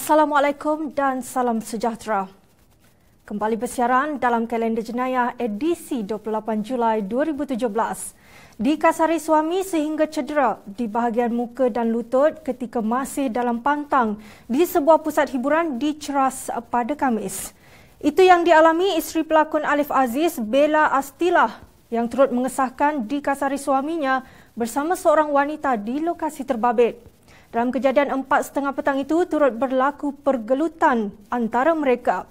Assalamualaikum dan salam sejahtera. Kembali bersiaran dalam kalender jenayah edisi 28 Julai 2017. Dikasari suami sehingga cedera di bahagian muka dan lutut ketika masih dalam pantang di sebuah pusat hiburan di Ceras pada Khamis. Itu yang dialami isteri pelakon Alif Aziz, Bella Astilah, yang turut mengesahkan dikasari suaminya bersama seorang wanita di lokasi terbabit. Dalam kejadian 4:30 petang itu turut berlaku pergelutan antara mereka.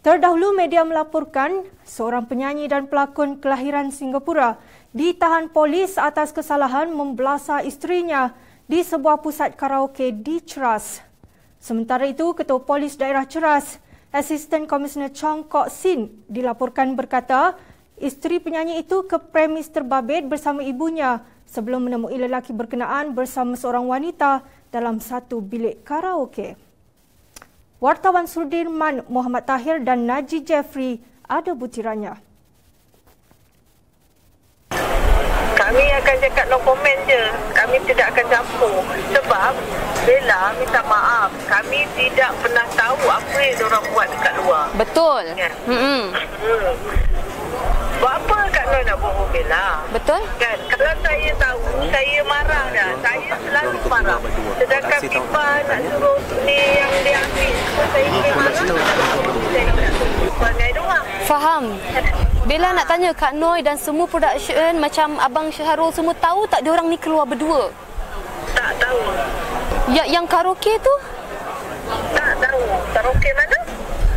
Terdahulu media melaporkan seorang penyanyi dan pelakon kelahiran Singapura ditahan polis atas kesalahan membelasah isterinya di sebuah pusat karaoke di Ceras. Sementara itu, Ketua Polis Daerah Ceras, Asisten Komisioner Chong Kok Sin, dilaporkan berkata isteri penyanyi itu ke premis terbabit bersama ibunya sebelum menemui lelaki berkenaan bersama seorang wanita dalam satu bilik karaoke. Wartawan Sudirman Muhammad Tahir dan Najib Jeffrey ada butirannya. Kami akan cakap no comment je. Kami tidak akan campur. Sebab Bella minta maaf. Kami tidak pernah tahu apa yang diorang buat dekat luar. Betul. Ya. Buat apa Kak Noi nak bohong Bella? Betul. Kan? Kalau saya tahu, saya marah dah. Saya selalu marah. Sedangkan pipa nak suruh ni yang dia ambil. Saya boleh marah. Saya nak perangai doang. Faham. Bella nak tanya Kak Noi dan semua production macam Abang Syahrul semua tahu tak diorang ni keluar berdua? Tak tahu. Yang karaoke tu? Tak tahu. Karaoke mana?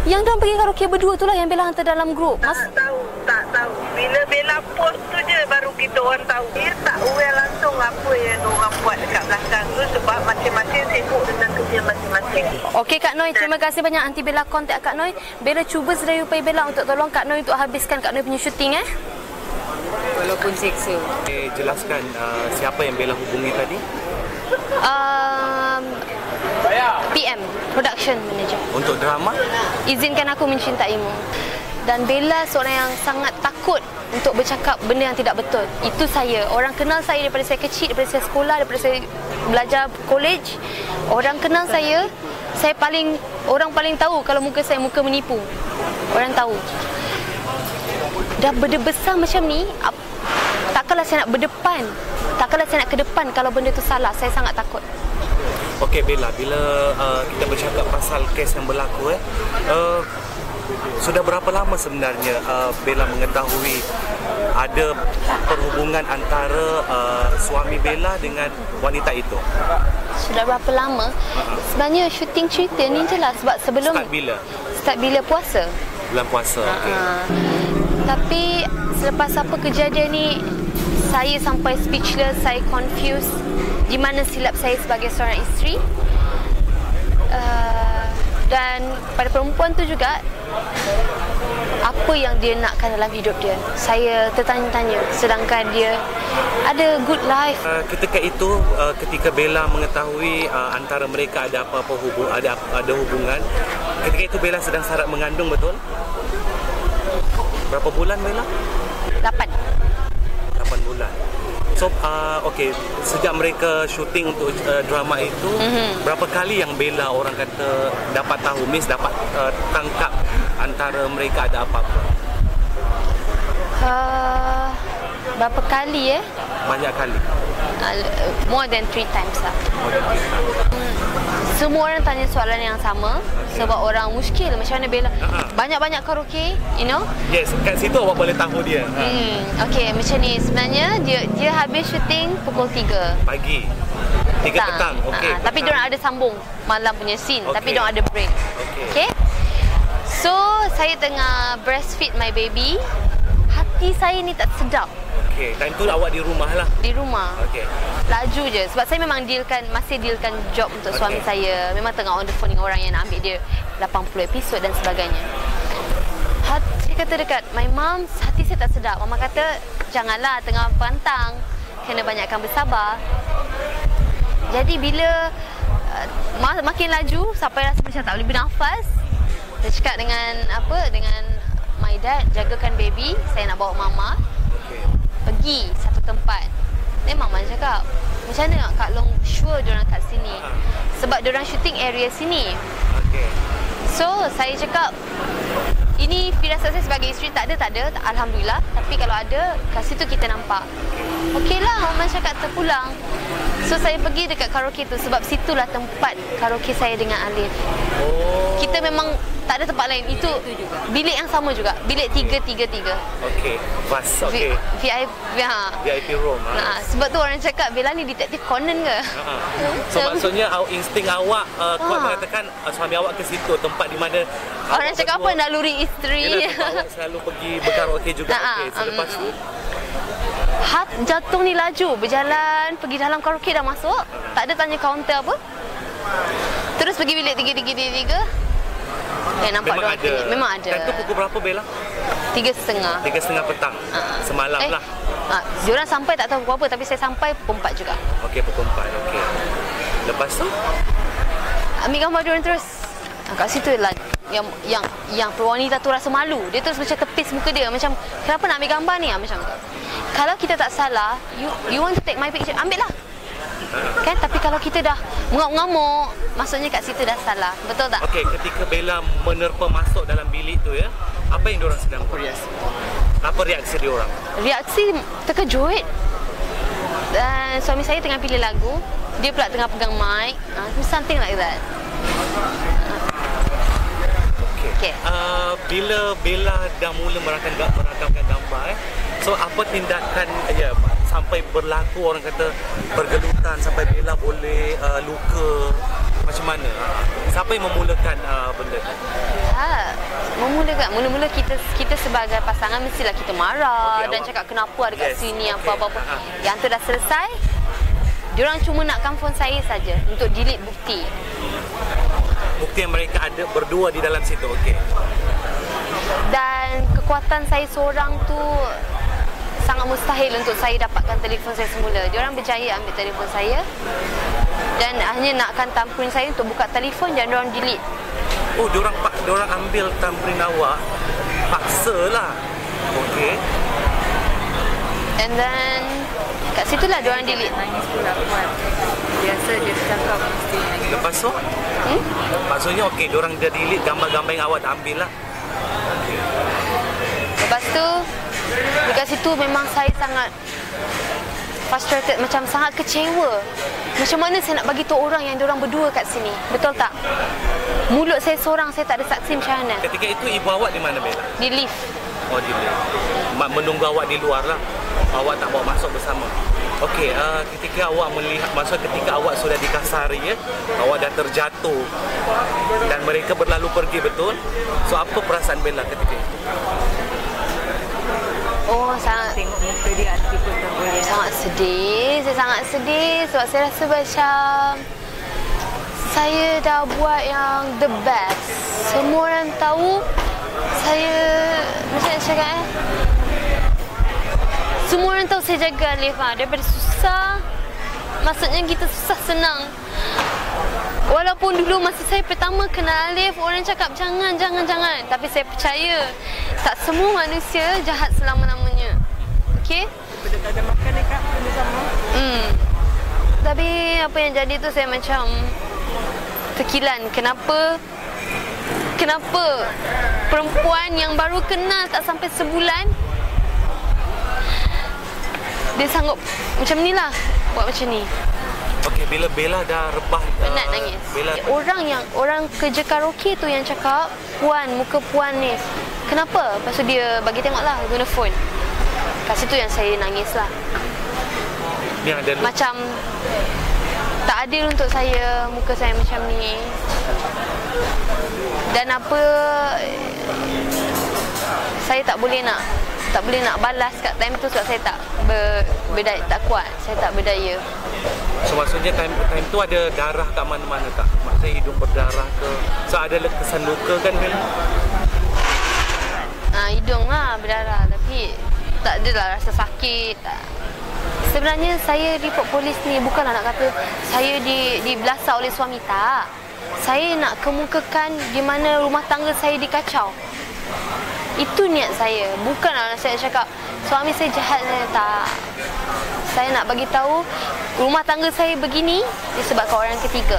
Yang diorang pergi karaoke berdua tu lah yang Bella hantar dalam grup. Tak tahu. Bila Bella post tu je baru kita orang tahu. Dia tak aware langsung apa yang orang buat dekat belakang tu sebab masing-masing sibuk dengan kerja masing-masing. Okey Kak Noi, terima kasih banyak. Nanti Bella kontak Kak Noi. Bella cuba sedaya upaya Bella untuk tolong Kak Noi untuk habiskan Kak Noi punya syuting walaupun seksa. Jelaskan siapa yang Bella hubungi tadi? PM, Production Manager. Untuk drama? Izinkan aku mencintaimu. Dan Bella seorang yang sangat takut untuk bercakap benda yang tidak betul. Itu saya. Orang kenal saya daripada saya kecil, daripada saya sekolah, daripada saya belajar college. Orang kenal saya orang paling tahu kalau muka saya muka menipu. Orang tahu. Dah benda besar macam ni, takkanlah saya nak berdepan. Takkanlah saya nak ke depan kalau benda tu salah. Saya sangat takut. Okey Bella, bila kita bercakap pasal kes yang berlaku sudah berapa lama sebenarnya Bella mengetahui ada perhubungan antara suami Bella dengan wanita itu? Sudah berapa lama? Sebenarnya syuting cerita ni je lah. Sebab sebelum Start bila puasa. Bulan puasa, okey. Tapi selepas apa kejadian ni, saya sampai speechless, saya confused di mana silap saya sebagai seorang isteri. Dan pada perempuan tu juga, apa yang dia nakkan dalam hidup dia, saya tertanya-tanya. Sedangkan dia ada good life. Ketika itu, ketika Bella mengetahui antara mereka ada apa-apa ada hubungan, ketika itu Bella sedang syarat mengandung, betul? Berapa bulan Bella? 8 bulan. So, okey, sejak mereka syuting untuk drama itu, berapa kali yang Bella orang kata dapat tahu, dapat tangkap antara mereka ada apa-apa? Berapa kali Banyak kali. More than 3 times lah. Semua orang tanya soalan yang sama. Sebab orang muskil macam mana Bella banyak-banyak karaoke, you know. Yes, kat situ awak boleh tahu dia. Okey, macam ni sebenarnya dia habis syuting pukul 3 pagi. 3 petang. Okey. Tapi diorang ada sambung malam punya scene, tapi diorang ada break. Okey. So, saya tengah breastfeed my baby. Hati saya ni tak sedap. Okey, time tu awak di rumah lah. Di rumah. Okey. Laju je sebab saya memang masih dealkan job untuk suami saya. Memang tengah on the phone dengan orang yang nak ambil dia 80 episod dan sebagainya. Saya kata dekat my mom, hati saya tak sedap. Mama kata, janganlah tengah pantang, kena banyakkan bersabar. Jadi bila makin laju sampai rasa macam tak boleh bernafas, dia cakap dengan my dad, jagakan baby, saya nak bawa mama pergi satu tempat. Memang Mama cakap, macam mana nak Kak Long sure diorang kat sini? Sebab diorang shooting area sini. Okey. So, saya cakap, ini firasat saya sebagai isteri, tak ada, alhamdulillah. Tapi kalau ada, kat situ kita nampak. Okeylah, Mama cakap terpulang. So, saya pergi dekat karaoke tu sebab situlah tempat karaoke saya dengan Alif. Kita memang tak ada tempat lain. Itu bilik yang sama juga. Bilik 333. Okey. Pas. Okey. VIP room. Sebab tu orang cakap Bella ni detektif Conan ke? So maksudnya insting awak kuat mengatakan suami awak ke situ, tempat di mana orang cakap apa, naluri isteri. Awak selalu pergi berkaraoke juga. Okey. Selepas tu jantung ni laju berjalan pergi dalam karaoke, dah masuk, tak ada tanya kaunter apa. Terus pergi bilik 333. Nampak memang ada. Dan tu pukul berapa Bella? 3:30. 3:30 petang. Semalam lah. Diorang sampai tak tahu pukul apa, tapi saya sampai pukul 4 juga. Okey, pukul 4. Okey. Lepas tu ambil gambar diorang terus. Kat situ lah yang wanita tu rasa malu. Dia terus macam tepis muka dia, macam kenapa nak ambil gambar ni, macam tu. Kalau kita tak salah, you want to take my picture, ambil lah. Kan? Tapi kalau kita dah mengamuk-ngamuk, maksudnya kat situ dah salah. Betul tak? Okey, ketika Bella menerpa masuk dalam bilik tu ya, apa yang diorang sedang buat? Apa reaksi diorang? Reaksi terkejut. Dan suami saya tengah pilih lagu, dia pula tengah pegang mic, something like that. Okey. Bila Bella dah mula merakamkan gambar so apa tindakan sampai berlaku, orang kata bergelutan sampai Bella boleh luka, macam mana? Siapa yang memulakan benda tu? Mula-mula kita sebagai pasangan mestilah kita marah dan cakap kenapa ada kat sini apa-apa. Yang tu dah selesai, diorang cuma nakkan phone saya saja untuk delete bukti. Bukti yang mereka ada berdua di dalam situ. Okey. Dan kekuatan saya seorang tu sangat mustahil untuk saya dapatkan telefon saya semula. Diorang berjaya ambil telefon saya dan hanya nakkan thumbprint saya untuk buka telefon dan diorang delete. Oh, diorang ambil thumbprint awak, paksalah. Okey. And then kat situlah diorang delete. Nangis pula kuat. Biasa dia cakap mesti nangis. Lepas tu? Maksudnya okey, diorang dah delete gambar-gambar yang awak dah ambil lah. Lepas tu dekat situ memang saya sangat frustrated, macam sangat kecewa. Macam mana saya nak bagi tahu orang yang diorang berdua kat sini? Betul tak? Mulut saya seorang, saya tak ada saksi, macam mana? Ketika itu ibu awak di mana Bella? Di lift. Oh, di lift. Menunggu awak di luar lah. Awak tak bawa masuk bersama. Okey, ketika awak melihat, maksud ketika awak sudah dikasari ya, awak dah terjatuh dan mereka berlalu pergi, betul? So apa perasaan Bella ketika itu? Oh, sangat Tengok muka dia, hati pun tak boleh. sangat sedih. Saya sangat sedih sebab saya rasa macam saya dah buat yang the best. Semua orang tahu saya, macam nak cakap semua orang tahu saya jaga Alif daripada susah. Maksudnya kita susah senang. Walaupun dulu masa saya pertama kenal Alif, orang cakap jangan. Tapi saya percaya tak semua manusia jahat selama-lamanya. Okey? Daripada tak ada makan dekat benda sama. Tapi apa yang jadi tu saya macam terkilan. Kenapa perempuan yang baru kenal tak sampai sebulan dia sanggup macam ni lah, buat macam ni. Okey, bila Bella dah rebah, Penat nangis. Bella, Orang kerja karaoke tu yang cakap, Puan, muka Puan ni kenapa? Lepas tu dia bagi tengok lah guna phone. Kat situ yang saya nangis lah. yang ada Macam tak adil untuk saya, muka saya macam ni. Dan apa, saya tak boleh nak balas kat time tu sebab saya tak berdaya, tak kuat. Saya tak berdaya. So maksudnya time tu ada darah kat mana-mana tak? Maksudnya hidung berdarah ke? So ada kesan luka kan Bella? Hidung lah berdarah, tapi tak adalah rasa sakit. Sebenarnya saya report polis ni bukanlah nak kata saya dibelasah oleh suami, tak. Saya nak kemukakan di mana rumah tangga saya dikacau. Itu niat saya. Bukanlah saya cakap suami saya jahat, tak. Saya nak bagi tahu rumah tangga saya begini disebabkan orang ketiga.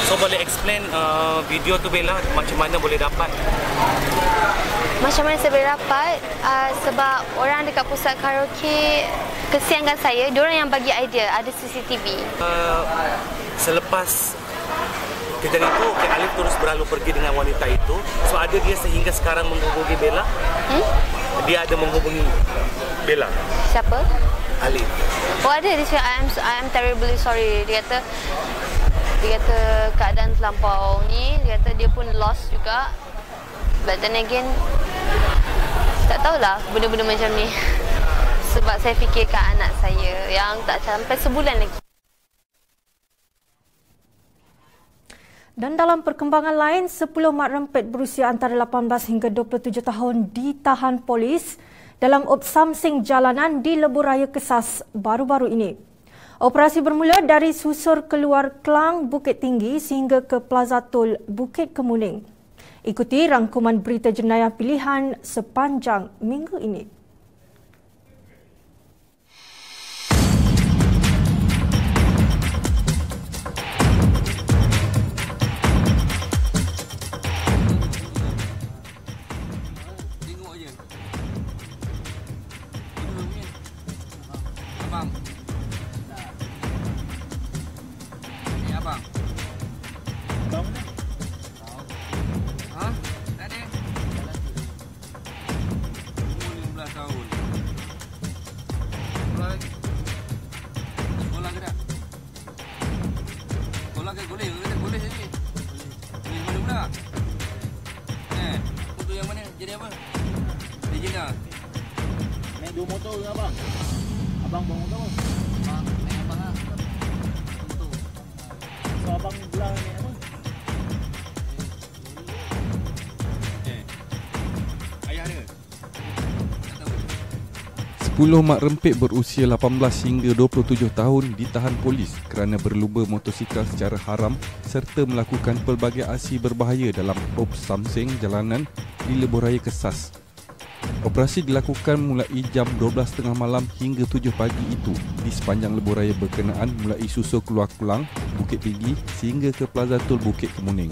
So boleh explain video tu Bella macam mana boleh dapat? Macam mana saya boleh dapat? Sebab orang dekat pusat karaoke kesiankan saya, diorang yang bagi idea, ada CCTV. Selepas kejadian itu, Alif terus berlalu pergi dengan wanita itu. So ada dia sehingga sekarang menghubungi Bella? Dia ada menghubungi Bella? Siapa? Alif. Oh ada, dia cakap I am terribly sorry. Dia kata keadaan terlampau ni, dia kata dia pun lost juga. But then again, tak tahulah benda-benda macam ni. Sebab saya fikirkan anak saya yang tak sampai sebulan lagi. Dan dalam perkembangan lain, 10 mak rempit berusia antara 18 hingga 27 tahun ditahan polis dalam obsamsing jalanan di Lebuh Raya Kesas baru-baru ini. Operasi bermula dari susur keluar Klang Bukit Tinggi sehingga ke Plaza Tol Bukit Kemuning. Ikuti rangkuman berita jenayah pilihan sepanjang minggu ini. Boleh jadi. Boleh mana pula? Motor yang mana? Jadi apa? Legenda. Naik 2 motor ke abang? Abang bawa motor apa? Naik abang lah. Motor. So abang belah naik apa? Ayah dia? 10 mak rempit berusia 18 hingga 27 tahun ditahan polis kerana berlumba motosikal secara haram serta melakukan pelbagai aksi berbahaya dalam obsamsing jalanan di Lebuh Raya Kesas. Operasi dilakukan mulai jam 12.30 malam hingga 7 pagi itu di sepanjang Lebuh Raya berkenaan mulai susur keluar Kelang, Bukit Tinggi sehingga ke Plaza Tol Bukit Kemuning.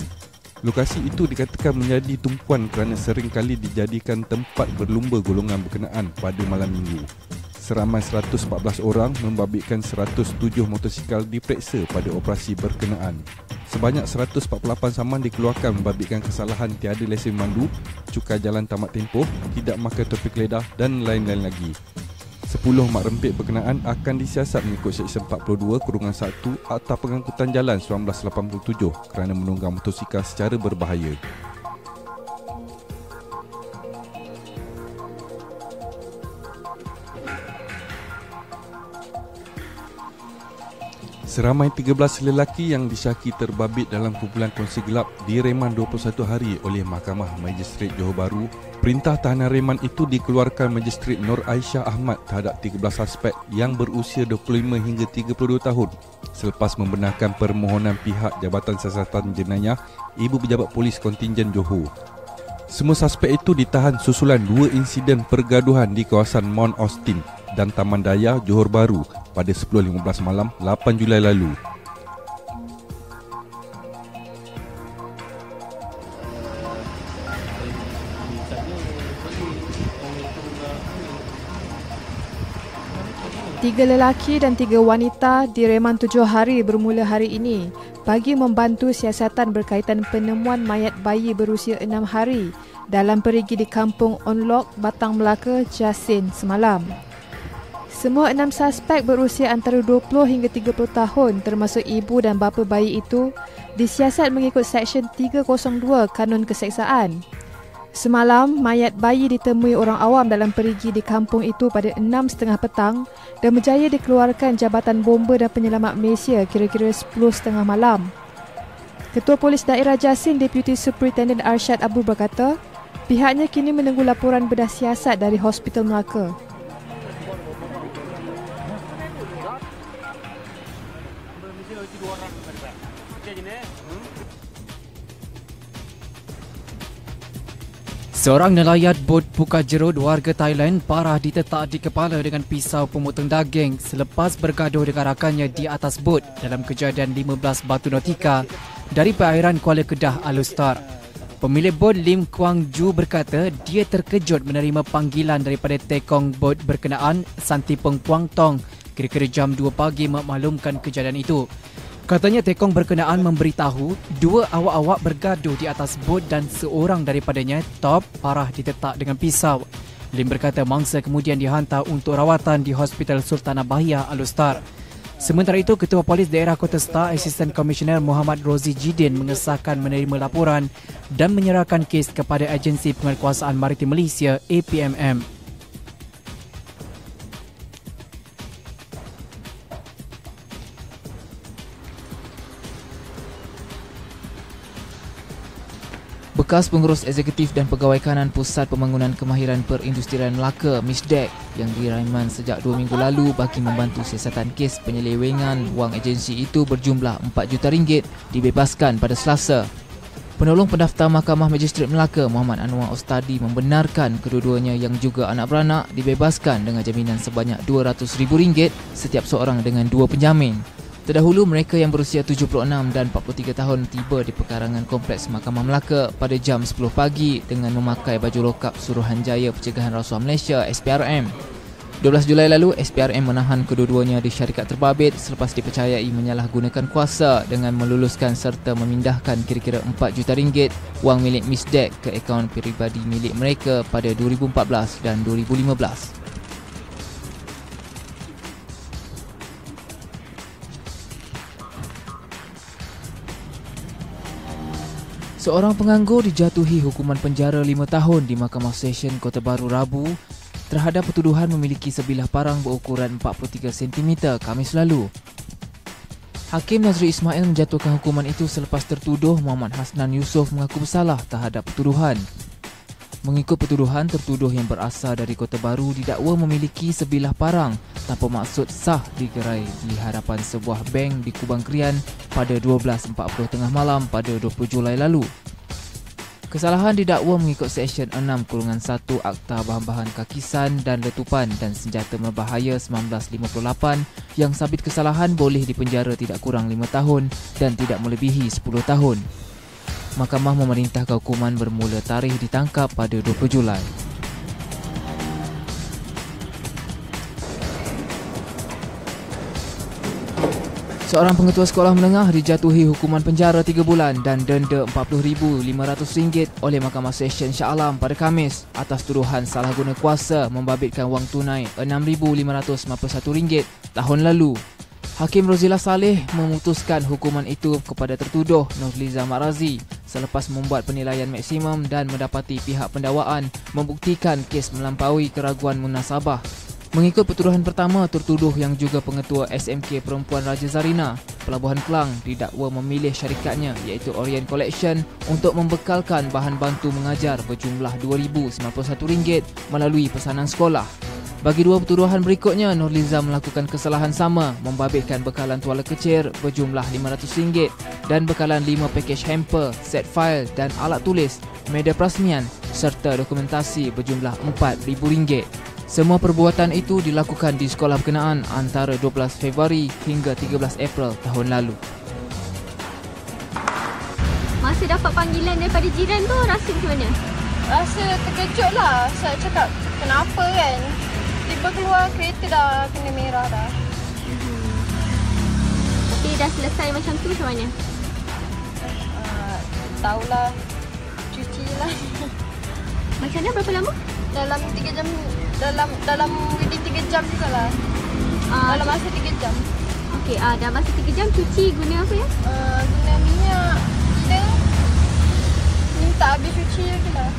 Lokasi itu dikatakan menjadi tumpuan kerana sering kali dijadikan tempat berlumba golongan berkenaan pada malam minggu. Seramai 114 orang membabitkan 107 motosikal diperiksa pada operasi berkenaan. Sebanyak 148 saman dikeluarkan membabitkan kesalahan tiada lesen memandu, cukai jalan tamat tempoh, tidak makan topik ledah dan lain-lain lagi. 10 mak rempit berkenaan akan disiasat mengikut Seksyen 42/1 Akta Pengangkutan Jalan 1987 kerana menunggang motosikal secara berbahaya. Seramai 13 lelaki yang disyaki terbabit dalam kumpulan kongsi gelap direman 21 hari oleh Mahkamah Magistrate Johor Bahru. Perintah tahanan reman itu dikeluarkan Magistrate Nur Aisyah Ahmad terhadap 13 suspek yang berusia 25 hingga 32 tahun selepas membenarkan permohonan pihak Jabatan Siasatan Jenayah Ibu Pejabat Polis Kontingen Johor. Semua suspek itu ditahan susulan 2 insiden pergaduhan di kawasan Mount Austin dan Taman Daya, Johor Bahru pada 10.15 malam 8 Julai lalu. Tiga lelaki dan 3 wanita direman 7 hari bermula hari ini bagi membantu siasatan berkaitan penemuan mayat bayi berusia 6 hari dalam perigi di Kampung Onlok, Batang Melaka, Jasin semalam. Semua 6 suspek berusia antara 20 hingga 30 tahun termasuk ibu dan bapa bayi itu disiasat mengikut Seksyen 302 Kanun Keseksaan. Semalam, mayat bayi ditemui orang awam dalam perigi di kampung itu pada 6.30 petang dan berjaya dikeluarkan Jabatan Bomba dan Penyelamat Malaysia kira-kira 10.30 malam. Ketua Polis Daerah Jasin, Deputy Superintendent Arsyad Abu berkata, pihaknya kini menunggu laporan bedah siasat dari Hospital Melaka. Seorang nelayan bot Pukajerut warga Thailand parah ditetak di kepala dengan pisau pemotong daging selepas bergaduh dengan rakannya di atas bot dalam kejadian 15 Batu Nautika dari perairan Kuala Kedah, Alustar. Pemilik bot Lim Kuang Ju berkata dia terkejut menerima panggilan daripada tekong bot berkenaan Santipong Puang Tong kira-kira jam 2 pagi memaklumkan kejadian itu. Katanya tekong berkenaan memberitahu 2 awak-awak bergaduh di atas bot dan seorang daripadanya top parah ditetak dengan pisau. Lim berkata mangsa kemudian dihantar untuk rawatan di Hospital Sultanah Bahia, Alustar. Sementara itu, Ketua Polis Daerah Kota Star, Asisten Komisioner Muhammad Rozi Jidin mengesahkan menerima laporan dan menyerahkan kes kepada Agensi Penguatkuasaan Maritim Malaysia, APMM. Bekas Pengurus Eksekutif dan Pegawai Kanan Pusat Pembangunan Kemahiran Perindustrian Melaka, MISDEC, yang diraiman sejak 2 minggu lalu bagi membantu siasatan kes penyelewengan wang agensi itu berjumlah RM4 juta dibebaskan pada Selasa. Penolong Pendaftar Mahkamah Magistrate Melaka, Muhammad Anwar Ostadi, membenarkan kedua-duanya yang juga anak beranak dibebaskan dengan jaminan sebanyak RM200,000 setiap seorang dengan 2 penjamin. Terdahulu, mereka yang berusia 76 dan 43 tahun tiba di pekarangan Kompleks Mahkamah Melaka pada jam 10 pagi dengan memakai baju lokap Suruhanjaya Pencegahan Rasuah Malaysia, SPRM. 12 Julai lalu, SPRM menahan kedua-duanya di syarikat terbabit selepas dipercayai menyalahgunakan kuasa dengan meluluskan serta memindahkan kira-kira RM4 juta wang milik MISDEC ke akaun peribadi milik mereka pada 2014 dan 2015. Seorang penganggur dijatuhi hukuman penjara 5 tahun di Mahkamah Session Kota Baru Rabu terhadap pertuduhan memiliki sebilah parang berukuran 43 cm Khamis lalu. Hakim Nazri Ismail menjatuhkan hukuman itu selepas tertuduh Muhammad Hasnan Yusof mengaku bersalah terhadap pertuduhan. Mengikut pertuduhan, tertuduh yang berasal dari Kota Baru didakwa memiliki sebilah parang tanpa maksud sah digerai di hadapan sebuah bank di Kubang Krian pada 12.40 tengah malam pada 20 Julai lalu. Kesalahan didakwa mengikut Seksyen 6-1 Akta Bahan-Bahan Kakisan dan Letupan dan Senjata Berbahaya 1958 yang sabit kesalahan boleh dipenjara tidak kurang 5 tahun dan tidak melebihi 10 tahun. Mahkamah memerintahkan hukuman bermula tarikh ditangkap pada 20 Julai. Seorang pengetua sekolah menengah dijatuhi hukuman penjara 3 bulan dan denda RM40,500 oleh Mahkamah Session Shah Alam pada Khamis atas tuduhan salah guna kuasa membabitkan wang tunai RM6,551 tahun lalu. Hakim Rozilah Saleh memutuskan hukuman itu kepada tertuduh Nurliza Marazi selepas membuat penilaian maksimum dan mendapati pihak pendakwaan membuktikan kes melampaui keraguan munasabah. Mengikut pertuduhan pertama, tertuduh yang juga pengetua SMK Perempuan Raja Zarina, Pelabuhan Kelang, didakwa memilih syarikatnya iaitu Orient Collection untuk membekalkan bahan bantu mengajar berjumlah RM2,091 melalui pesanan sekolah. Bagi 2 pertuduhan berikutnya, Nurliza melakukan kesalahan sama membabitkan bekalan tuala kecil berjumlah RM500 dan bekalan 5 pakej hamper, set file dan alat tulis, media perasmian serta dokumentasi berjumlah RM4,000. Semua perbuatan itu dilakukan di sekolah berkenaan antara 12 Februari hingga 13 April tahun lalu. Masa dapat panggilan daripada jiran tu, rasa macam mana? Rasa terkejut lah. Saya cakap, kenapa kan? Tiba keluar kereta dah kena merah dah. Tapi dah selesai macam tu macam mana? Tahulah. Cuci lah. Macam mana, berapa lama? Dalam 3 jam. Dalam within 3 jam juga lah. Dalam masa 3 jam. Okey, dalam masa 3 jam cuci guna apa ya? Guna minyak. Kita minta habis cuci je lah.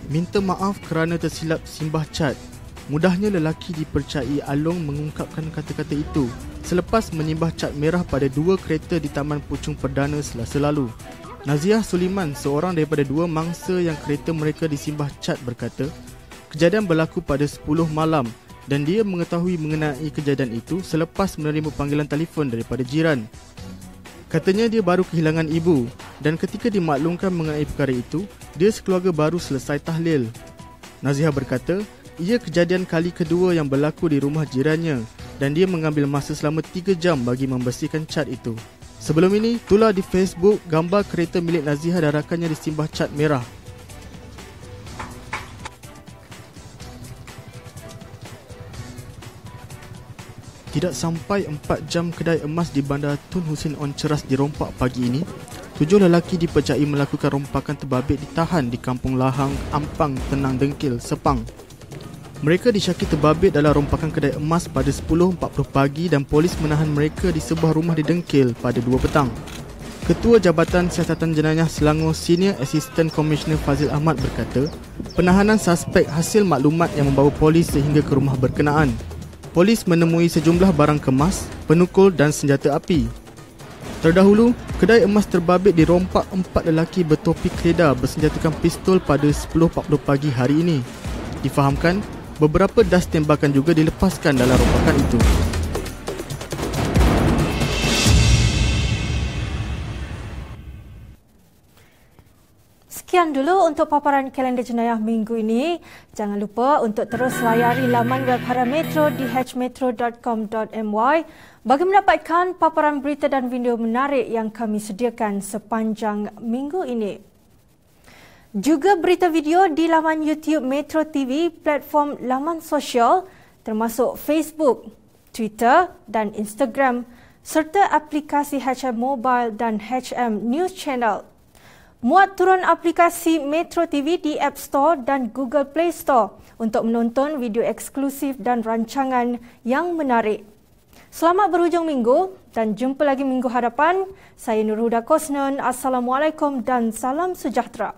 Minta maaf kerana tersilap simbah cat. Mudahnya lelaki dipercayai Along mengungkapkan kata-kata itu selepas menyimbah cat merah pada 2 kereta di Taman Puchong Perdana Selasa lalu. Naziah Suliman, seorang daripada 2 mangsa yang kereta mereka disimbah cat, berkata, kejadian berlaku pada 10 malam dan dia mengetahui mengenai kejadian itu selepas menerima panggilan telefon daripada jiran. Katanya dia baru kehilangan ibu dan ketika dimaklumkan mengenai perkara itu, dia sekeluarga baru selesai tahlil. Naziah berkata, ia kejadian kali kedua yang berlaku di rumah jirannya dan dia mengambil masa selama 3 jam bagi membersihkan cat itu. Sebelum ini, tular di Facebook gambar kereta milik Naziha dan rakannya disimbah cat merah. Tidak sampai 4 jam kedai emas di Bandar Tun Hussein On Ceras dirompak pagi ini. 7 lelaki dipercayai melakukan rompakan terbabit ditahan di Kampung Lahang, Ampang, Tenang Dengkil, Sepang. Mereka disyaki terbabit dalam rompakan kedai emas pada 10.40 pagi dan polis menahan mereka di sebuah rumah di Dengkil pada 2 petang. Ketua Jabatan Siasatan Jenayah Selangor Senior Assistant Commissioner Fazil Ahmad berkata, penahanan suspek hasil maklumat yang membawa polis sehingga ke rumah berkenaan. Polis menemui sejumlah barang kemas, penukul dan senjata api. Terdahulu, kedai emas terbabit dirompak 4 lelaki bertopi kreda bersenjatakan pistol pada 10.40 pagi hari ini. Difahamkan, beberapa das tembakan juga dilepaskan dalam rompakan itu. Sekian dulu untuk paparan kalender jenayah minggu ini. Jangan lupa untuk terus layari laman web Harian Metro di hmetro.com.my bagi mendapatkan paparan berita dan video menarik yang kami sediakan sepanjang minggu ini. Juga berita video di laman YouTube Metro TV, platform laman sosial termasuk Facebook, Twitter dan Instagram serta aplikasi HM Mobile dan HM News Channel. Muat turun aplikasi Metro TV di App Store dan Google Play Store untuk menonton video eksklusif dan rancangan yang menarik. Selamat berhujung minggu dan jumpa lagi minggu hadapan. Saya Nurhuda Kosnon. Assalamualaikum dan salam sejahtera.